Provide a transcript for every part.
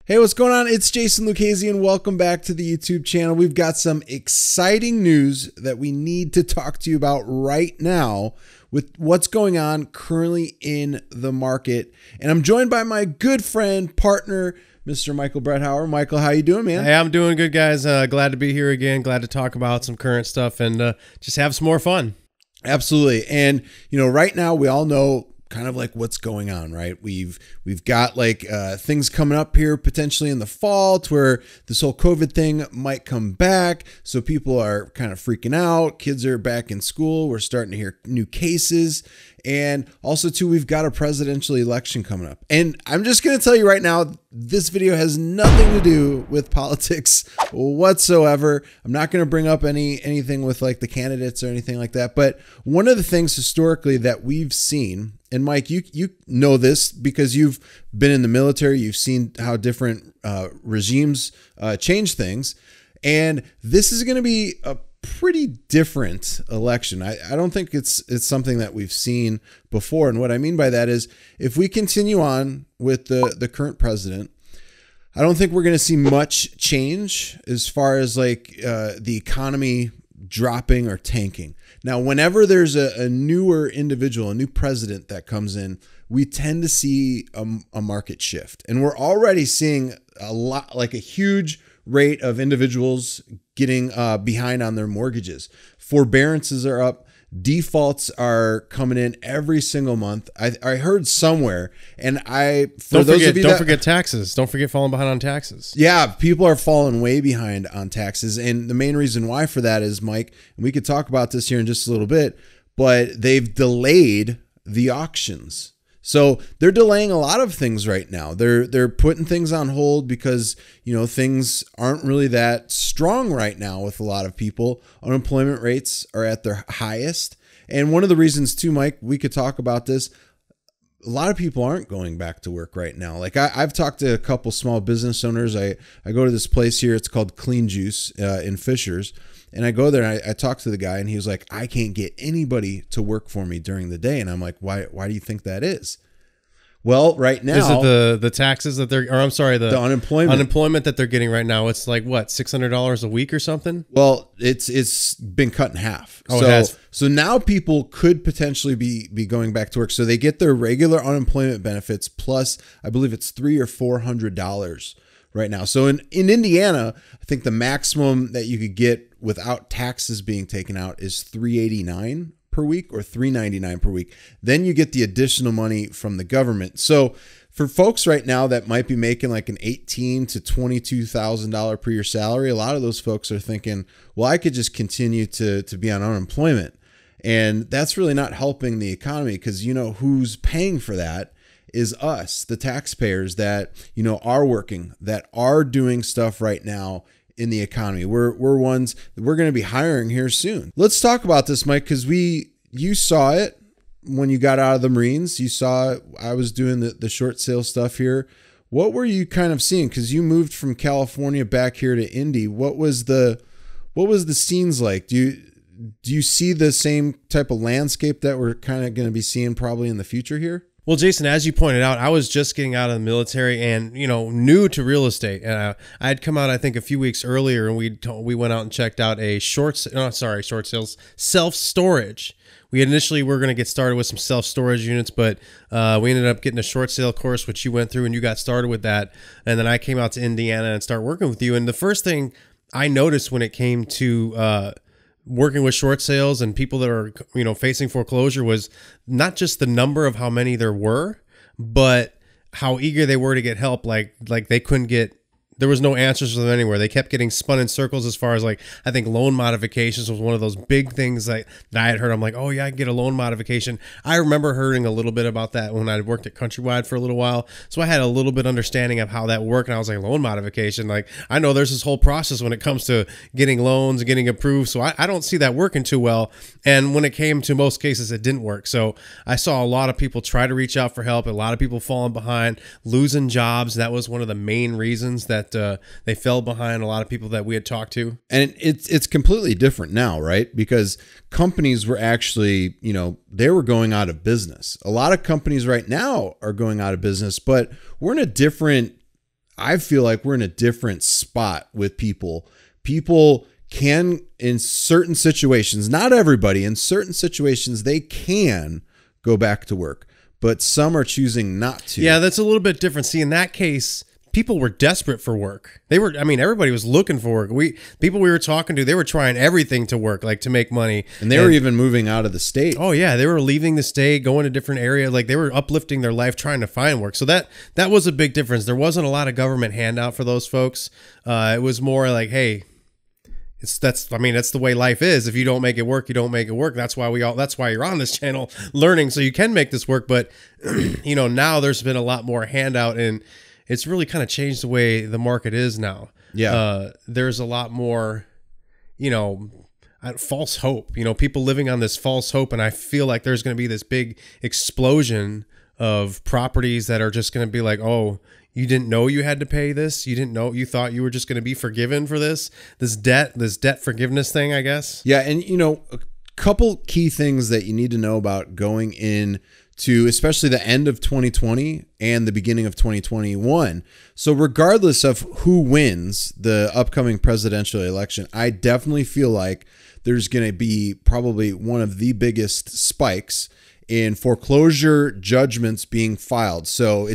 Hey, what's going on? It's Jason Lucchese and welcome back to the YouTube channel. We've got some exciting news that we need to talk to you about right now with what's going on currently in the market. And I'm joined by my good friend, partner, Mr. Michael Bretthauer. Michael, how you doing, man? Hey, I'm doing good, guys. Glad to be here again. Glad to talk about some current stuff and just have some more fun. Absolutely. And, right now we all know kind of like what's going on, right? We've got like things coming up here potentially in the fall to where this whole COVID thing might come back. So people are kind of freaking out. Kids are back in school. We're starting to hear new cases. And also too, we've got a presidential election coming up. And I'm just going to tell you right now, this video has nothing to do with politics whatsoever. I'm not going to bring up anything with like the candidates or anything like that. But one of the things historically that we've seen, and Mike, you know this because you've been in the military, you've seen how different regimes change things. And this is going to be a pretty different election. I don't think it's something that we've seen before. And what I mean by that is if we continue on with the current president, I don't think we're going to see much change as far as like the economy dropping or tanking. Now, whenever there's a newer individual, a new president that comes in, we tend to see a market shift. And we're already seeing a lot, like a huge rate of individuals getting behind on their mortgages. Forbearances are up. Defaults are coming in every single month. I heard somewhere, and don't forget taxes. Don't forget falling behind on taxes. Yeah, people are falling way behind on taxes, and the main reason why for that is, Mike, and we could talk about this here in just a little bit, but they've delayed the auctions. So they're delaying a lot of things right now. They're putting things on hold because, things aren't really that strong right now with a lot of people. Unemployment rates are at their highest. And one of the reasons too, Mike, we could talk about this, a lot of people aren't going back to work right now. Like I've talked to a couple small business owners. I go to this place here. It's called Clean Juice in Fishers. And I go there and I talk to the guy and he was like, I can't get anybody to work for me during the day. And I'm like, why do you think that is? Well, right now, is it the taxes that the unemployment that they're getting right now? It's like what, $600 a week or something? Well, it's been cut in half. Oh, it has. So now people could potentially be going back to work. So they get their regular unemployment benefits plus, I believe it's $300 or $400 right now. So in Indiana, I think the maximum that you could get without taxes being taken out is $389 per week or $399 per week. Then you get the additional money from the government. So for folks right now that might be making like an $18,000 to $22,000 per year salary, a lot of those folks are thinking, well, I could just continue to be on unemployment. And that's really not helping the economy because who's paying for that is us, the taxpayers that, are working, that are doing stuff right now in the economy. We're going to be hiring here soon. Let's talk about this, Mike, because you saw it when you got out of the Marines. You saw I was doing the short sale stuff here. What were you kind of seeing? Because you moved from California back here to Indy. What was the scenes like? Do you see the same type of landscape that we're kind of going to be seeing probably in the future here? Well, Jason, as you pointed out, I was just getting out of the military and, new to real estate. I had come out, I think, a few weeks earlier, and we went out and checked out a self-storage. We initially were going to get started with some self-storage units, but we ended up getting a short sale course, which you went through, and you got started with that. And then I came out to Indiana and started working with you. And the first thing I noticed when it came to working with short sales and people that are, facing foreclosure was not just the number of how many there were, but how eager they were to get help. Like they couldn't get, there was no answers for them anywhere. They kept getting spun in circles as far as like, I think loan modifications was one of those big things that I had heard. I'm like, oh yeah, I can get a loan modification. I remember hearing a little bit about that when I worked at Countrywide for a little while. So I had a little bit understanding of how that worked. And I was like, loan modification, like I know there's this whole process when it comes to getting loans, getting approved. So I don't see that working too well. And when it came to most cases, it didn't work. So I saw a lot of people try to reach out for help. A lot of people falling behind, losing jobs. That was one of the main reasons that they fell behind a lot of people that we had talked to. And it's completely different now, right? Because companies were actually, they were going out of business. A lot of companies right now are going out of business, but we're in a different, I feel like we're in a different spot with people. People can, in certain situations, not everybody, in certain situations, they can go back to work, but some are choosing not to. Yeah, that's a little bit different. See, in that case, people were desperate for work. Everybody was looking for work. People we were talking to, they were trying everything to work, like to make money. And they were even moving out of the state. Oh yeah, they were leaving the state, going to different areas. Like they were uplifting their life, trying to find work. So that was a big difference. There wasn't a lot of government handout for those folks. It was more like, hey, that's the way life is. If you don't make it work, you don't make it work. That's why you're on this channel learning so you can make this work. But now there's been a lot more handout, and it's really kind of changed the way the market is now. Yeah. There's a lot more, false hope, people living on this false hope. And I feel like there's going to be this big explosion of properties that are just going to be like, oh, you didn't know you had to pay this. You didn't know, you thought you were just going to be forgiven for this debt forgiveness thing, I guess. Yeah. And, a couple key things that you need to know about going in to especially the end of 2020 and the beginning of 2021. So regardless of who wins the upcoming presidential election, I definitely feel like there's going to be probably one of the biggest spikes in foreclosure judgments being filed. So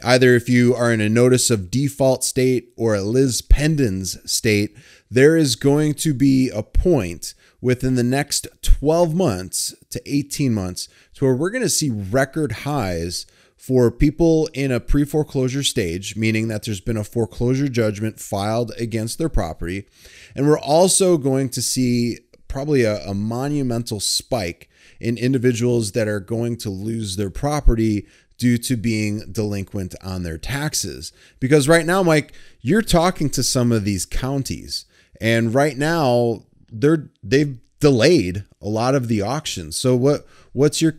either if you are in a notice of default state or a lis pendens state, there is going to be a point within the next 12 months to 18 months to where we're going to see record highs for people in a pre-foreclosure stage, meaning that there's been a foreclosure judgment filed against their property. And we're also going to see probably a monumental spike in individuals that are going to lose their property due to being delinquent on their taxes. Because right now, Mike, you're talking to some of these counties, and right now they've delayed a lot of the auctions. So what's your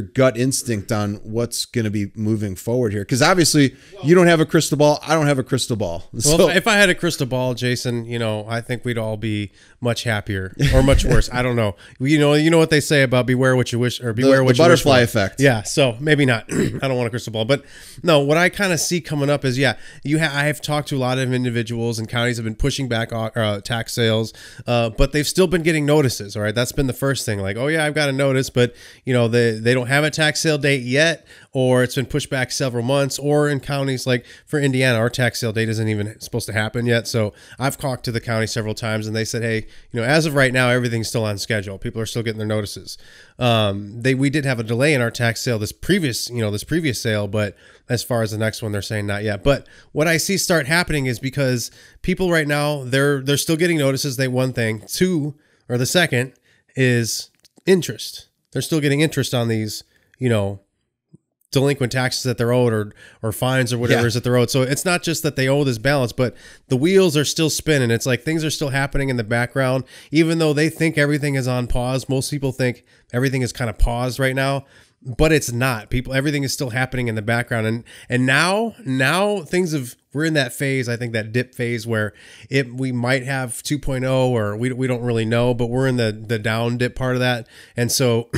gut instinct on what's going to be moving forward here? Because obviously you don't have a crystal ball. I don't have a crystal ball. Well, so, if I had a crystal ball, Jason, I think we'd all be much happier or much worse. I don't know. You know what they say about beware what you wish, or beware what the you wish for. butterfly effect. Yeah. So maybe not. I don't want a crystal ball, but no, what I kind of see coming up is, I have talked to a lot of individuals, and counties have been pushing back tax sales, but they've still been getting notices. All right. That's been the first thing. Like, oh yeah, I've got a notice, but they don't have a tax sale date yet, or it's been pushed back several months, or in counties like for Indiana, our tax sale date isn't even supposed to happen yet. So I've talked to the county several times, and they said, hey, as of right now, everything's still on schedule. People are still getting their notices. We did have a delay in our tax sale this previous sale, but as far as the next one, they're saying not yet. But what I see start happening is because people right now, they're still getting notices. One thing. Two, or the second, is interest. They're still getting interest on these, delinquent taxes that they're owed, or fines or whatever it is that they're owed. So it's not just that they owe this balance, but the wheels are still spinning. It's like things are still happening in the background, even though they think everything is on pause. Most people think everything is kind of paused right now, but it's not. Everything is still happening in the background. And now we're in that phase, I think that dip phase where we might have 2.0, or we don't really know, but we're in the down dip part of that. And so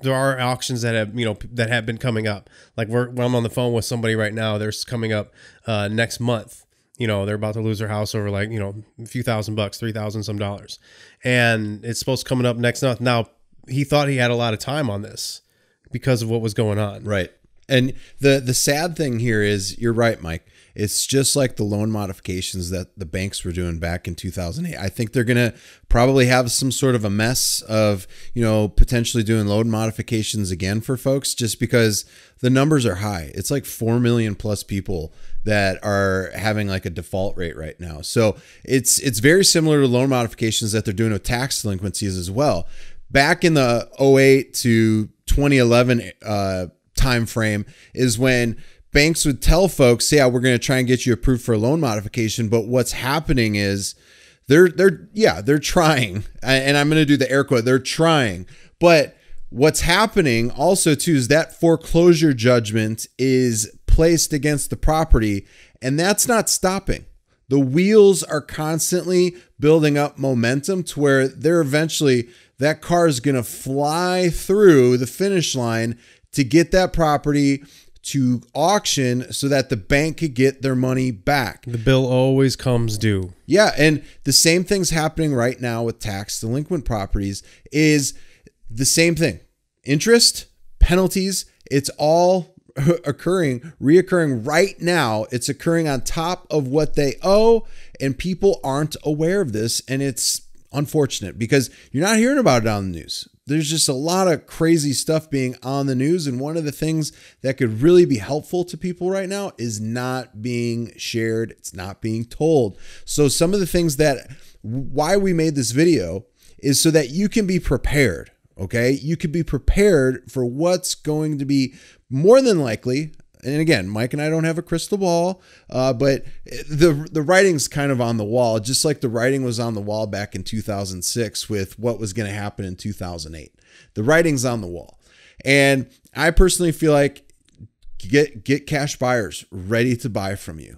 there are auctions that have been coming up. Like when I'm on the phone with somebody right now, there's coming up next month. They're about to lose their house over a few $1,000, $3,000 some dollars, and it's supposed to coming up next month. Now he thought he had a lot of time on this because of what was going on. Right. And the sad thing here is, you're right, Mike. It's just like the loan modifications that the banks were doing back in 2008. I think they're going to probably have some sort of a mess of, potentially doing loan modifications again for folks, just because the numbers are high. It's like 4 million plus people that are having like a default rate right now. So it's very similar to loan modifications that they're doing with tax delinquencies as well. Back in the 08 to 2011 time frame is when banks would tell folks, yeah, we're going to try and get you approved for a loan modification. But what's happening is they're trying, and I'm going to do the air quote, they're trying. But what's happening also too is that foreclosure judgment is placed against the property, and that's not stopping. The wheels are constantly building up momentum to where that car is going to fly through the finish line to get that property to auction so that the bank could get their money back. The bill always comes due. Yeah, and the same thing's happening right now with tax delinquent properties is the same thing. Interest, penalties, it's all reoccurring right now. It's occurring on top of what they owe, and people aren't aware of this, and it's unfortunate because you're not hearing about it on the news. There's just a lot of crazy stuff being on the news, and one of the things that could really be helpful to people right now is not being shared. It's not being told. So some of the things why we made this video is so that you can be prepared. Okay, you could be prepared for what's going to be more than likely. And again, Mike and I don't have a crystal ball, but the writing's kind of on the wall, just like the writing was on the wall back in 2006 with what was going to happen in 2008. The writing's on the wall. And I personally feel like get cash buyers ready to buy from you.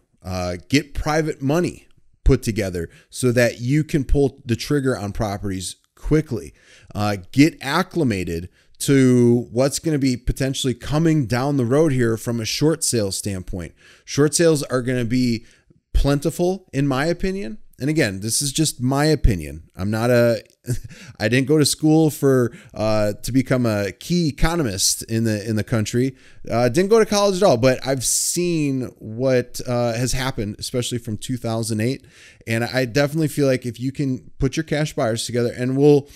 Get private money put together so that you can pull the trigger on properties quickly. Get acclimated to what's going to be potentially coming down the road here from a short sales standpoint. Short sales are going to be plentiful, in my opinion. And again, this is just my opinion. I didn't go to school to become a key economist in the country. Didn't go to college at all, but I've seen what has happened, especially from 2008. And I definitely feel like if you can put your cash buyers together, and we'll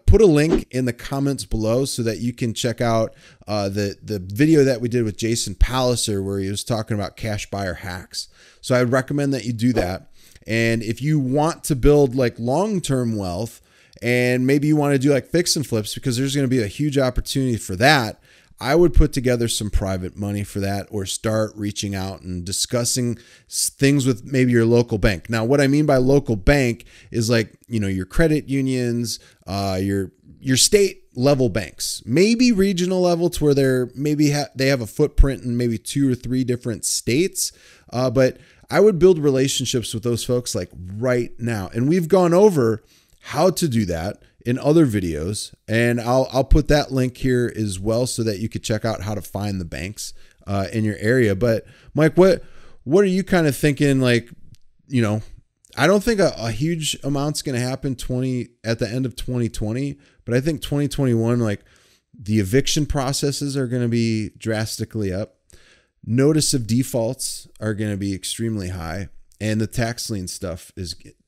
put a link in the comments below so that you can check out the video that we did with Jason Palliser, where he was talking about cash buyer hacks. So I would recommend that you do that. And if you want to build like long-term wealth, and maybe you want to do like fix and flips, because there's going to be a huge opportunity for that, I would put together some private money for that, or start reaching out and discussing things with maybe your local bank. Now, what I mean by local bank is like, your credit unions, your state level banks, maybe regional level to where they have a footprint in maybe 2 or 3 different states. But I would build relationships with those folks like right now. And we've gone over how to do that in other videos, and I'll put that link here as well so that you could check out how to find the banks in your area. But Mike, what are you kind of thinking? Like, I don't think a huge amount's going to happen at the end of 2020, but I think 2021, like the eviction processes are going to be drastically up. Notice of defaults are going to be extremely high. And the tax lien stuff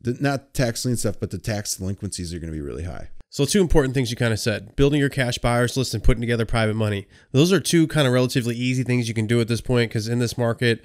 not tax lien stuff, but the tax delinquencies are going to be really high. So 2 important things you kind of said: building your cash buyers list and putting together private money. Those are 2 kind of relatively easy things you can do at this point, because in this market,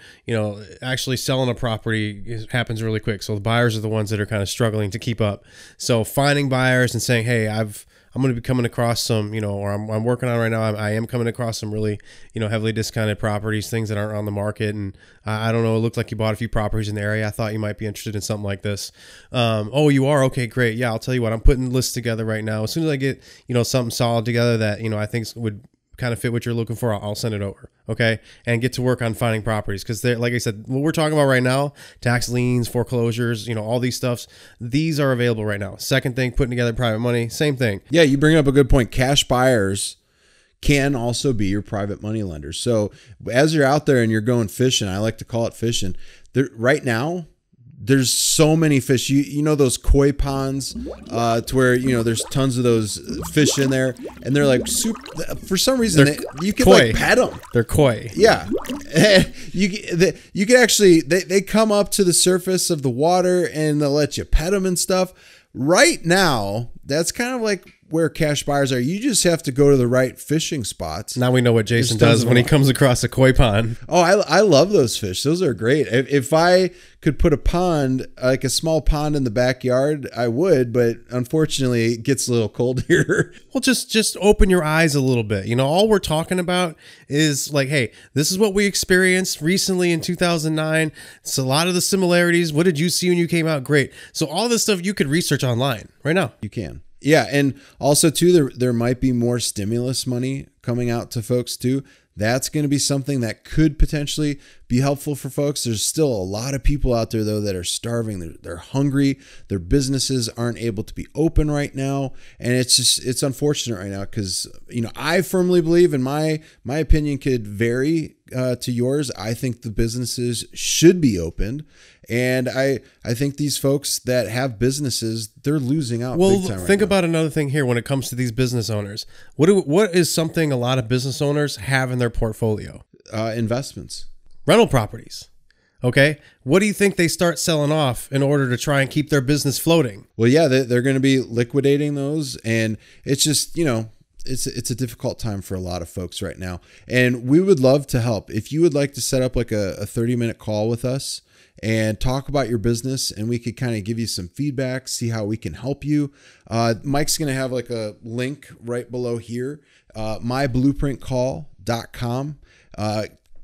actually selling a property happens really quick. So the buyers are the ones that are kind of struggling to keep up. So finding buyers and saying, hey, I'm going to be coming across some, or I'm working on right now. I am coming across some really, heavily discounted properties, things that aren't on the market. And I don't know, it looked like you bought a few properties in the area. I thought you might be interested in something like this. Oh, you are? Okay, great. Yeah, I'll tell you what, I'm putting lists together right now. As soon as I get, something solid together that, I think would kind of fit what you're looking for, I'll send it over. Okay. And get to work on finding properties. Because like I said, what we're talking about right now, tax liens, foreclosures, all these stuffs, these are available right now. Second thing, putting together private money, same thing. Yeah, you bring up a good point. Cash buyers can also be your private money lenders. So as you're out there and you're going fishing, I like to call it fishing. Right now, there's so many fish. You know those koi ponds to where there's tons of those fish in there, and they're like super. For some reason, you can like pet them. They're koi. Yeah, you can actually they come up to the surface of the water and they'll let you pet them and stuff. Right now, that's kind of like where cash buyers are. You just have to go to the right fishing spots. Now we know what Jason does when he comes across a koi pond. Oh, I love those fish. Those are great. If I could put a pond, like a small pond in the backyard, I would, but unfortunately it gets a little cold here. Well, just open your eyes a little bit. All we're talking about is like, hey, this is what we experienced recently in 2009. It's a lot of the similarities. What did you see when you came out? Great. So all this stuff you could research online right now. You can. Yeah, and also too, there might be more stimulus money coming out to folks too. That's going to be something that could potentially be helpful for folks. There's still a lot of people out there though that are starving. They're hungry. Their businesses aren't able to be open right now, and it's unfortunate right now because I firmly believe, and my opinion could vary to yours. I think the businesses should be opened. And I think these folks that have businesses, they're losing out. Well, big time think right about another thing here when it comes to these business owners. What is something a lot of business owners have in their portfolio? Investments. Rental properties. Okay. What do you think they start selling off in order to try and keep their business floating? Well, yeah, they're going to be liquidating those. And it's just, it's a difficult time for a lot of folks right now. And we would love to help. If you would like to set up like a 30-minute call with us and talk about your business, and we could kind of give you some feedback, see how we can help you. Mike's going to have like a link right below here, myblueprintcall.com.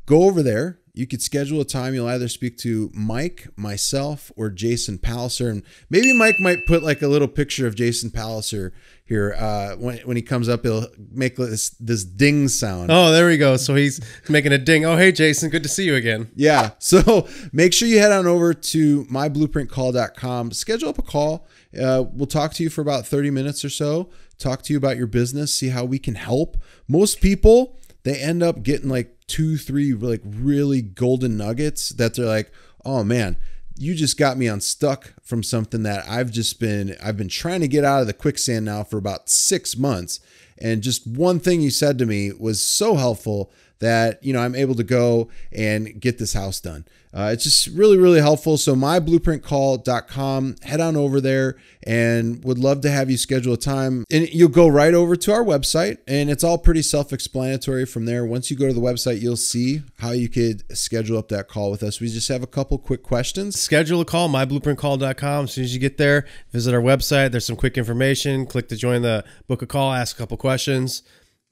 Go over there. You could schedule a time. You'll either speak to Mike, myself, or Jason Palliser. And maybe Mike might put like a little picture of Jason Palliser here. When he comes up, he'll make this ding sound. Oh, there we go. So he's making a ding. Oh, hey, Jason. Good to see you again. Yeah. So make sure you head on over to myblueprintcall.com. Schedule up a call. We'll talk to you for about 30 minutes or so. Talk to you about your business. See how we can help. Most people, they end up getting like 2-3 like really golden nuggets that they're like, oh man, you just got me unstuck from something that I've been trying to get out of the quicksand now for about 6 months. And just one thing you said to me was so helpful that, I'm able to go and get this house done. It's just really, really helpful. So myblueprintcall.com, head on over there, and would love to have you schedule a time. And you'll go right over to our website, and it's all pretty self-explanatory from there. Once you go to the website, you'll see how you could schedule up that call with us. We just have a couple quick questions. Schedule a call, myblueprintcall.com. As soon as you get there, visit our website. There's some quick information. Click to join the book a call, ask a couple questions,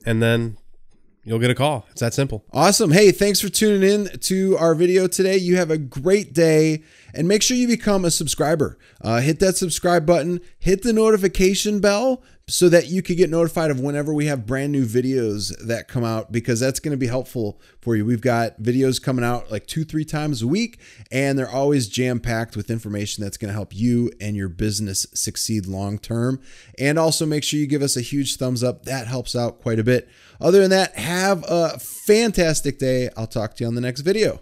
and then you'll get a call. It's that simple. Awesome. Hey, thanks for tuning in to our video today. You have a great day, and make sure you become a subscriber. Hit that subscribe button, hit the notification bell so that you can get notified of whenever we have brand new videos that come out, because that's going to be helpful for you. We've got videos coming out like 2-3 times a week, and they're always jam-packed with information that's going to help you and your business succeed long-term. And also make sure you give us a huge thumbs up. That helps out quite a bit. Other than that, have a fantastic day. I'll talk to you on the next video.